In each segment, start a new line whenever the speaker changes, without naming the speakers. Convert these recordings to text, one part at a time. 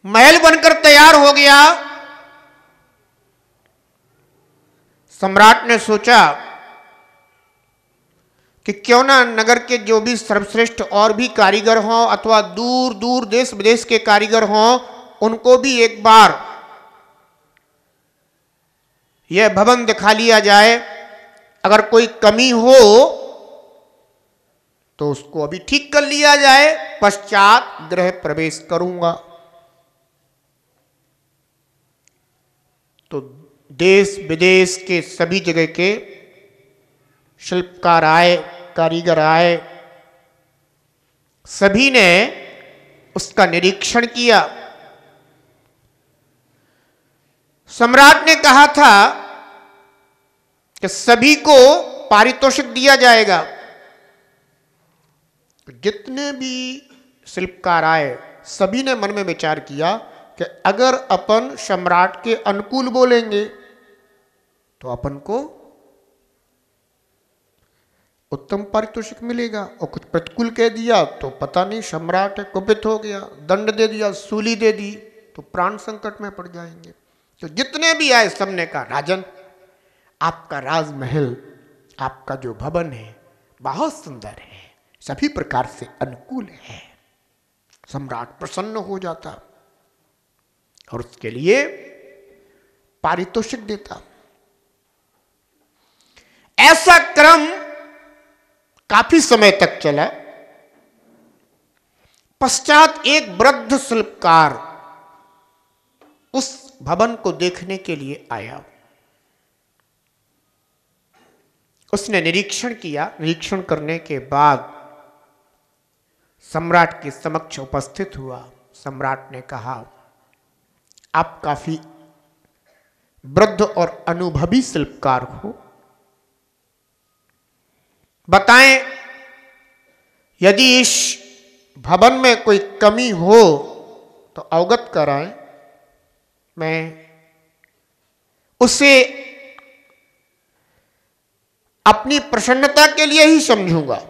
महल बनकर तैयार हो गया। सम्राट ने सोचा कि क्यों ना नगर के जो भी सर्वश्रेष्ठ और भी कारीगर हों अथवा दूर दूर देश विदेश के कारीगर हों, उनको भी एक बार यह भवन दिखा लिया जाए। अगर कोई कमी हो तो उसको अभी ठीक कर लिया जाए, पश्चात गृह प्रवेश करूंगा। तो देश विदेश के सभी जगह के शिल्पकार आए, कारीगर आए, सभी ने उसका निरीक्षण किया। सम्राट ने कहा था कि सभी को पारितोषिक दिया जाएगा। जितने भी शिल्पकार आए सभी ने मन में विचार किया कि अगर अपन सम्राट के अनुकूल बोलेंगे तो अपन को उत्तम पारितोषिक मिलेगा, और कुछ प्रतिकूल कह दिया तो पता नहीं सम्राट कुपित हो गया, दंड दे दिया, सूली दे दी तो प्राण संकट में पड़ जाएंगे। तो जितने भी आए सबने कहा, राजन आपका राजमहल, आपका जो भवन है बहुत सुंदर है, सभी प्रकार से अनुकूल है। सम्राट प्रसन्न हो जाता और उसके लिए पारितोषिक देता। ऐसा क्रम काफी समय तक चला। पश्चात एक वृद्ध शिल्पकार उस भवन को देखने के लिए आया। उसने निरीक्षण किया। निरीक्षण करने के बाद सम्राट के समक्ष उपस्थित हुआ। सम्राट ने कहा, आप काफी वृद्ध और अनुभवी शिल्पकार हो, बताएं यदि इस भवन में कोई कमी हो तो अवगत कराएं, मैं उसे अपनी प्रसन्नता के लिए ही समझूंगा।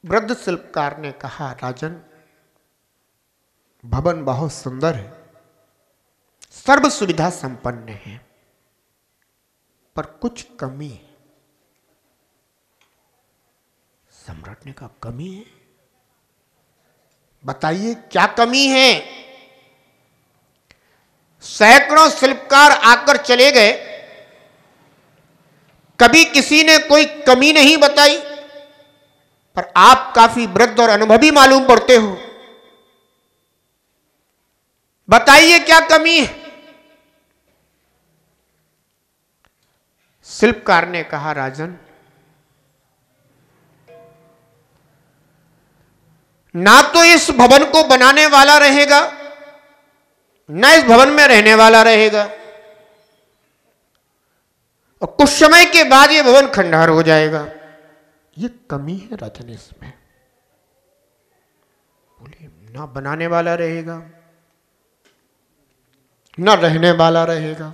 वृद्ध शिल्पकार ने कहा, राजन भवन बहुत सुंदर है, सर्व सुविधा संपन्न है, पर कुछ कमी है। सम्राट ने कहा, कमी है? बताइए क्या कमी है? सैकड़ों शिल्पकार आकर चले गए, कभी किसी ने कोई कमी नहीं बताई, पर आप काफी वृद्ध और अनुभवी मालूम पड़ते हो, बताइए क्या कमी है? शिल्पकार ने कहा, राजन ना तो इस भवन को बनाने वाला रहेगा, ना इस भवन में रहने वाला रहेगा, और कुछ समय के बाद यह भवन खंडहर हो जाएगा। ये कमी है राजन इसमें। बोले, ना बनाने वाला रहेगा, ना रहने वाला रहेगा,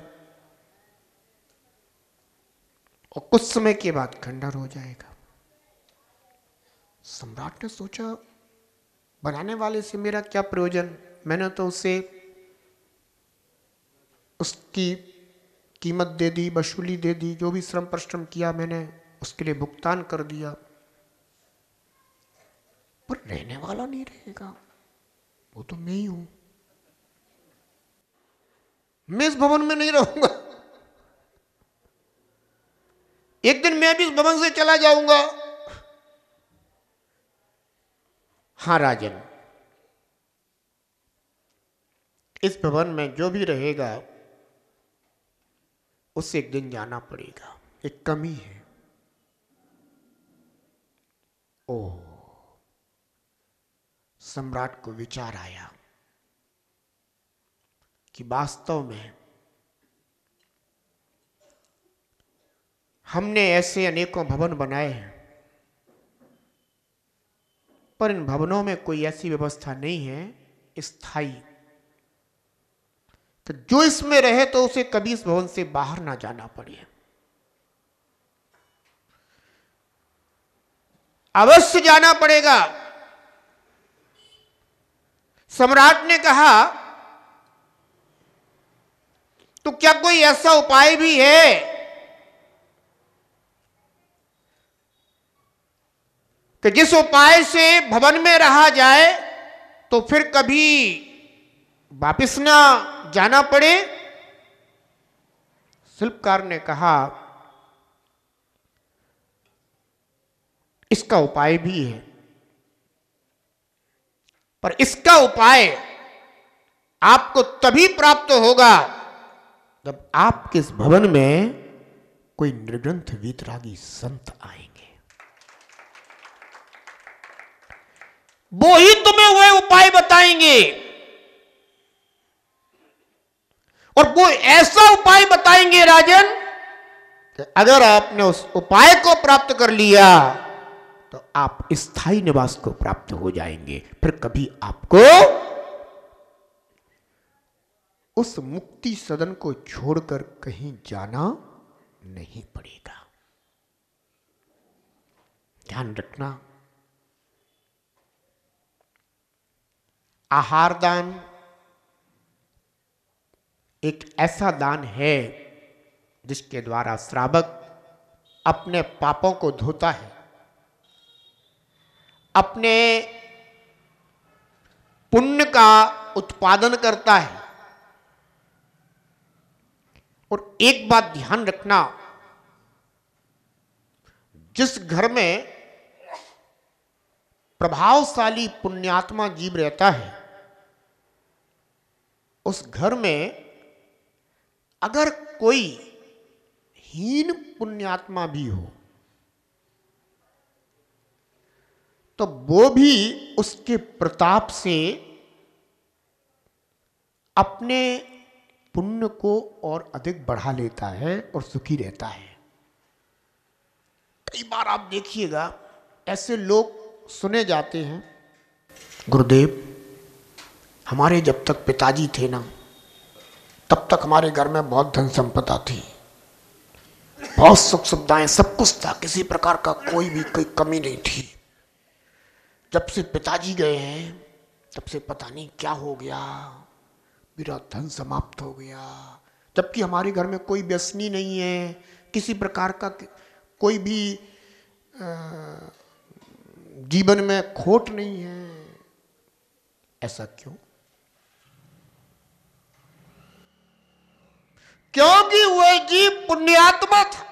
और कुछ समय के बाद खंडहर हो जाएगा। सम्राट ने सोचा, बनाने वाले से मेरा क्या प्रयोजन? मैंने तो उसे उसकी कीमत दे दी, वसूली दे दी, जो भी श्रम परिश्रम किया मैंने उसके लिए भुगतान कर दिया, पर रहने वाला नहीं रहेगा, वो तो मैं ही हूं। मैं इस भवन में नहीं रहूंगा, एक दिन मैं भी इस भवन से चला जाऊंगा। हां राजन, इस भवन में जो भी रहेगा उसे एक दिन जाना पड़ेगा, एक कमी है। ओह, सम्राट को विचार आया कि वास्तव में हमने ऐसे अनेकों भवन बनाए हैं, पर इन भवनों में कोई ऐसी व्यवस्था नहीं है स्थायी, तो जो इसमें रहे तो उसे कभी इस भवन से बाहर ना जाना पड़े। अवश्य जाना पड़ेगा। सम्राट ने कहा, तो क्या कोई ऐसा उपाय भी है कि जिस उपाय से भवन में रहा जाए तो फिर कभी वापिस ना जाना पड़े? शिल्पकार ने कहा, इसका उपाय भी है, पर इसका उपाय आपको तभी प्राप्त होगा जब आपके इस भवन में कोई निर्ग्रंथ वीतरागी संत आएंगे। वो ही तुम्हें वह उपाय बताएंगे, और वो ऐसा उपाय बताएंगे राजन कि अगर आपने उस उपाय को प्राप्त कर लिया तो आप स्थायी निवास को प्राप्त हो जाएंगे। फिर कभी आपको उस मुक्ति सदन को छोड़कर कहीं जाना नहीं पड़ेगा। ध्यान रखना, आहार दान एक ऐसा दान है जिसके द्वारा श्रावक अपने पापों को धोता है, अपने पुण्य का उत्पादन करता है। और एक बात ध्यान रखना, जिस घर में प्रभावशाली पुण्यात्मा जीव रहता है, उस घर में अगर कोई हीन पुण्यात्मा भी हो तो वो भी उसके प्रताप से अपने पुण्य को और अधिक बढ़ा लेता है और सुखी रहता है। कई बार आप देखिएगा ऐसे लोग सुने जाते हैं, गुरुदेव हमारे जब तक पिताजी थे ना तब तक हमारे घर में बहुत धन संपदा थी, बहुत सुख सुविधाएं, सब कुछ था, किसी प्रकार का कोई कमी नहीं थी। जब से पिताजी गए हैं तब से पता नहीं क्या हो गया, मेरा धन समाप्त हो गया। जबकि हमारे घर में कोई व्यसनी नहीं है, किसी प्रकार का कोई भी जीवन में खोट नहीं है। ऐसा क्यों? क्योंकि वह जीव पुण्यात्मा था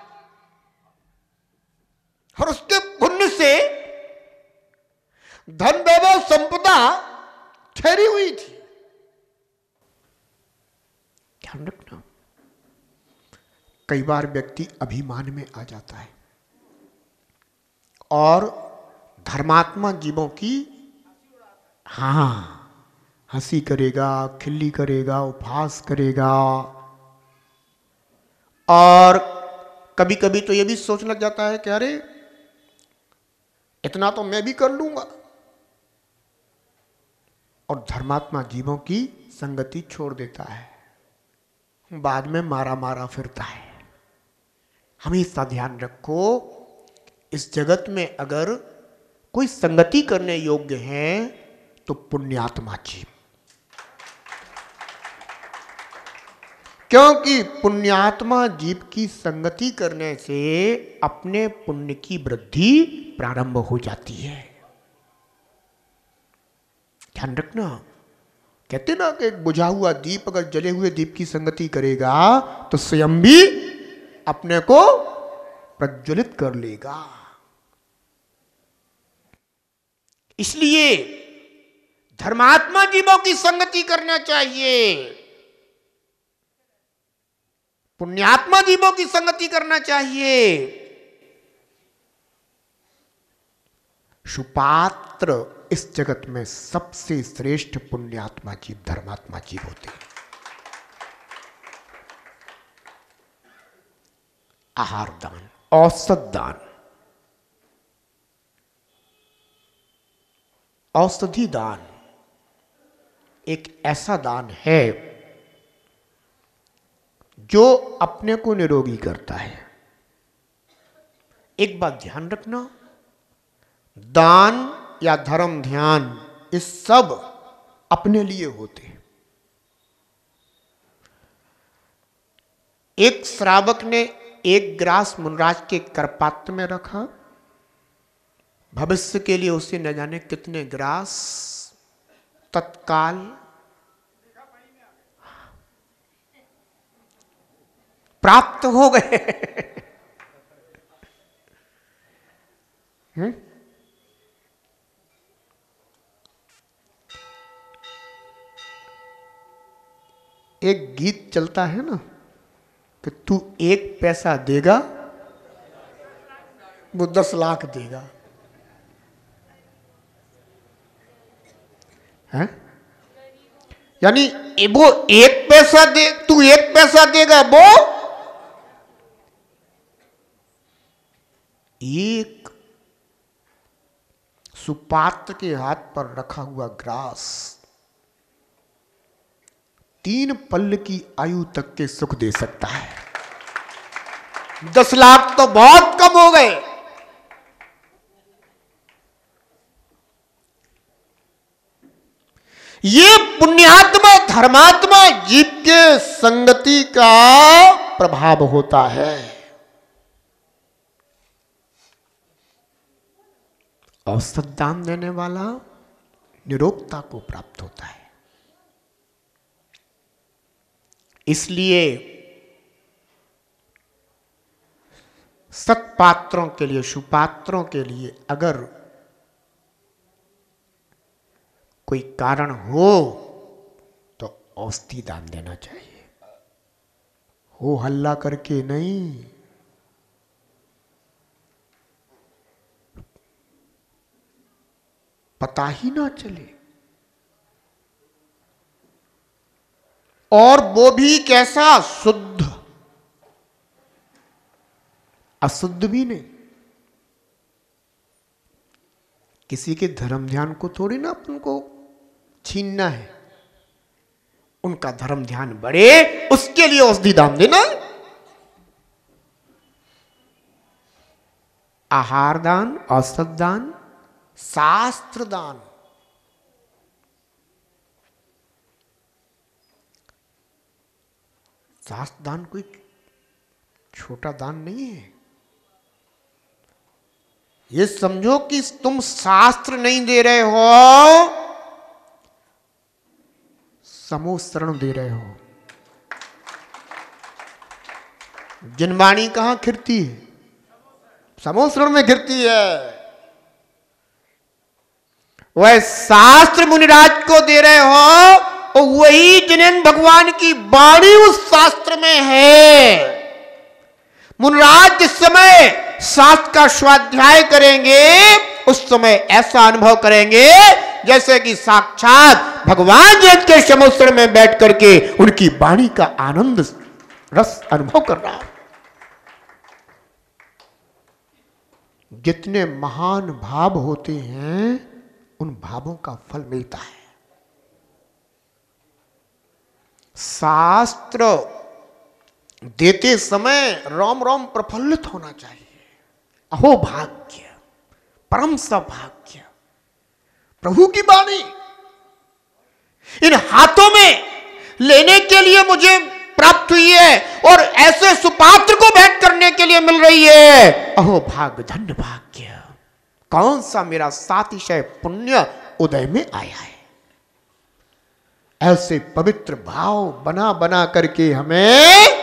और उसके पुण्य से धन वैभव संपदा ठहरी हुई थी। ध्यान रखना, कई बार व्यक्ति अभिमान में आ जाता है और धर्मात्मा जीवों की हंसी करेगा, खिल्ली करेगा, उपहास करेगा, और कभी कभी तो यह भी सोचने लग जाता है कि अरे इतना तो मैं भी कर लूंगा, और धर्मात्मा जीवों की संगति छोड़ देता है, बाद में मारा मारा फिरता है। हमेशा ध्यान रखो, इस जगत में अगर कोई संगति करने योग्य है तो पुण्यात्मा जीव, क्योंकि पुण्यात्मा जीव की संगति करने से अपने पुण्य की वृद्धि प्रारंभ हो जाती है। ध्यान रखना, कहते ना कि एक बुझा हुआ दीप अगर जले हुए दीप की संगति करेगा तो स्वयं भी अपने को प्रज्वलित कर लेगा। इसलिए धर्मात्मा जीवों की संगति करना चाहिए, पुण्यात्मा जीवों की संगति करना चाहिए। सुपात्र इस जगत में सबसे श्रेष्ठ पुण्यात्मा जीव धर्मात्मा जीव होते हैं। आहार दान, औषध दान, औषधि दान एक ऐसा दान है जो अपने को निरोगी करता है। एक बात ध्यान रखना, दान या धर्म ध्यान इस सब अपने लिए होते। एक श्रावक ने एक ग्रास मुनराज के करपात्र में रखा, भविष्य के लिए उसे न जाने कितने ग्रास तत्काल प्राप्त हो गए। एक गीत चलता है ना कि तू 1 पैसा देगा वो 10 लाख देगा, है? यानी वो 1 पैसा दे, तू 1 पैसा देगा, वो एक सुपात्र के हाथ पर रखा हुआ ग्रास 3 पल की आयु तक के सुख दे सकता है। 10 लाख तो बहुत कम हो गए। ये पुण्यात्मा धर्मात्मा जीव के संगति का प्रभाव होता है। औसत दान देने वाला निरोगता को प्राप्त होता है। इसलिए सत्पात्रों के लिए, सुपात्रों के लिए अगर कोई कारण हो तो औषधि दान देना चाहिए, हो हल्ला करके नहीं। पता ही ना चले, और वो भी कैसा, शुद्ध, अशुद्ध भी नहीं। किसी के धर्म ध्यान को थोड़ी ना अपन को छीनना है, उनका धर्म ध्यान बढ़े उसके लिए औषधि दान देना। आहार दान, औषध दान, शास्त्र दान, शास्त्र दान कोई छोटा दान नहीं है। ये समझो कि तुम शास्त्र नहीं दे रहे हो, समूह शरण दे रहे हो। जिनवाणी कहां खिरती है? समूह शरण में खिरती है। वह शास्त्र मुनिराज को दे रहे हो और वही जिनेन्द्र भगवान की वाणी उस शास्त्र में है। मुनिराज जिस समय शास्त्र का स्वाध्याय करेंगे उस समय ऐसा अनुभव करेंगे जैसे कि साक्षात भगवान जी के समुद्र में बैठ करके उनकी वाणी का आनंद रस अनुभव कर रहा है। जितने महान भाव होते हैं उन भावों का फल मिलता है। शास्त्र देते समय रोम रोम प्रफुल्लित होना चाहिए। अहो भाग्य, परम सौभाग्य, प्रभु की वाणी इन हाथों में लेने के लिए मुझे प्राप्त हुई है और ऐसे सुपात्र को भेंट करने के लिए मिल रही है। अहो भाग्य, धन्य भाग्य, कौन सा मेरा सातिशय पुण्य उदय में आया है। ऐसे पवित्र भाव बना बना करके हमें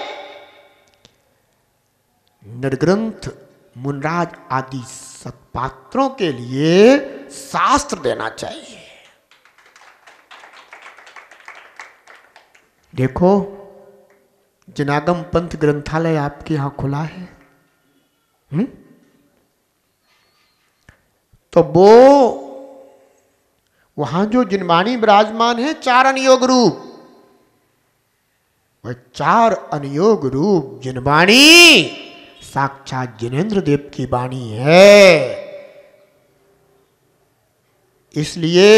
निर्ग्रंथ मुनराज आदि सत्पात्रों के लिए शास्त्र देना चाहिए। देखो, जनागम पंथ ग्रंथालय आपके यहां खुला है, तो वो वहां जो जिनवाणी विराजमान है 4 अनियोग रूप, वह 4 अनियोग रूप जिनवाणी साक्षात जिनेन्द्र देव की वाणी है। इसलिए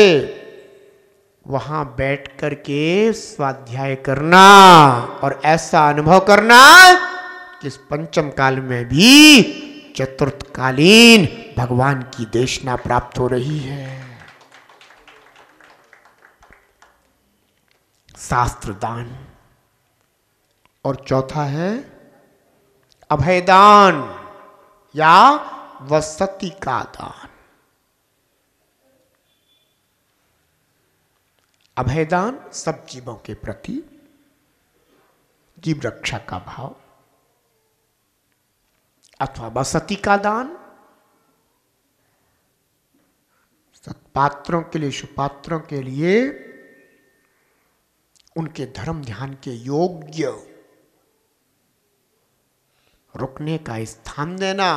वहां बैठ करके स्वाध्याय करना और ऐसा अनुभव करना कि इस पंचम काल में भी चतुर्थकालीन भगवान की देशना प्राप्त हो रही है। शास्त्रदान, और चौथा है अभयदान या वसति का दान। अभयदान सब जीवों के प्रति जीव रक्षा का भाव, अथवा वसति का दान सत्पात्रों के लिए, सुपात्रों के लिए उनके धर्म ध्यान के योग्य रुकने का स्थान देना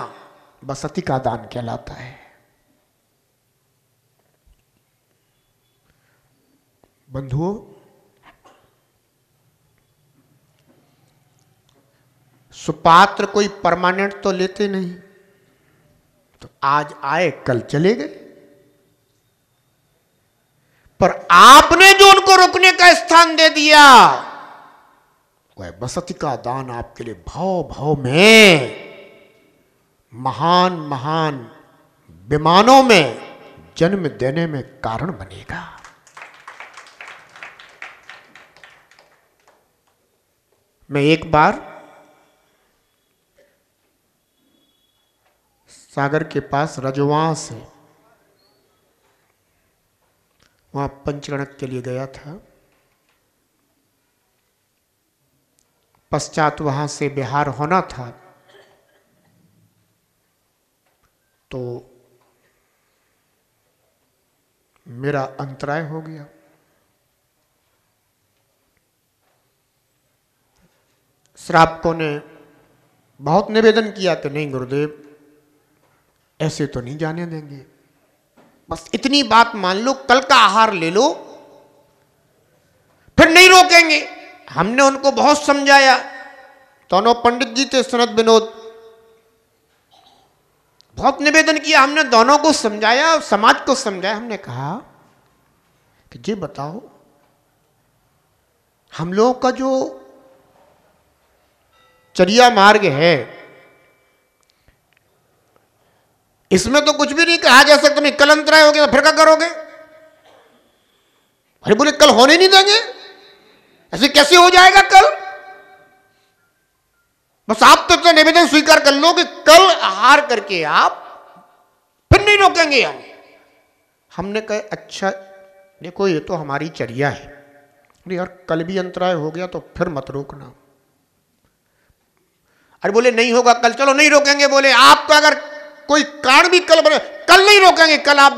वसति का दान कहलाता है। बंधुओं, सुपात्र कोई परमानेंट तो लेते नहीं, तो आज आए कल चले गए, पर आपने जो उनको रुकने का स्थान दे दिया वह वसति का दान आपके लिए भाव भाव में महान महान विमानों में जन्म देने में कारण बनेगा। मैं एक बार सागर के पास रजवां से वहां पंचगणक के लिए गया था। पश्चात वहां से बिहार होना था, तो मेरा अंतराय हो गया। श्रावकों ने बहुत निवेदन किया कि नहीं गुरुदेव, ऐसे तो नहीं जाने देंगे, बस इतनी बात मान लो, कल का आहार ले लो, फिर नहीं रोकेंगे। हमने उनको बहुत समझाया, दोनों पंडित जी थे, सनत विनोद, बहुत निवेदन किया, हमने दोनों को समझाया, समाज को समझाया। हमने कहा कि जी बताओ, हम लोगों का जो चर्या मार्ग है, इसमें तो कुछ भी नहीं कहा जा सकता। कल अंतराय हो गया तो फिर क्या करोगे? अरे बोले कल होने नहीं देंगे, ऐसे कैसे हो जाएगा कल? बस आप तो निवेदन स्वीकार कर लो कि कल आहार करके आप, फिर नहीं रोकेंगे हम। हमने कहा अच्छा देखो, ये तो हमारी चर्या है, अरे यार कल भी अंतराय हो गया तो फिर मत रोकना। अरे बोले नहीं होगा कल, चलो नहीं रोकेंगे। बोले आपका अगर कोई कारण भी कल बने, कल नहीं रोकेंगे, कल आप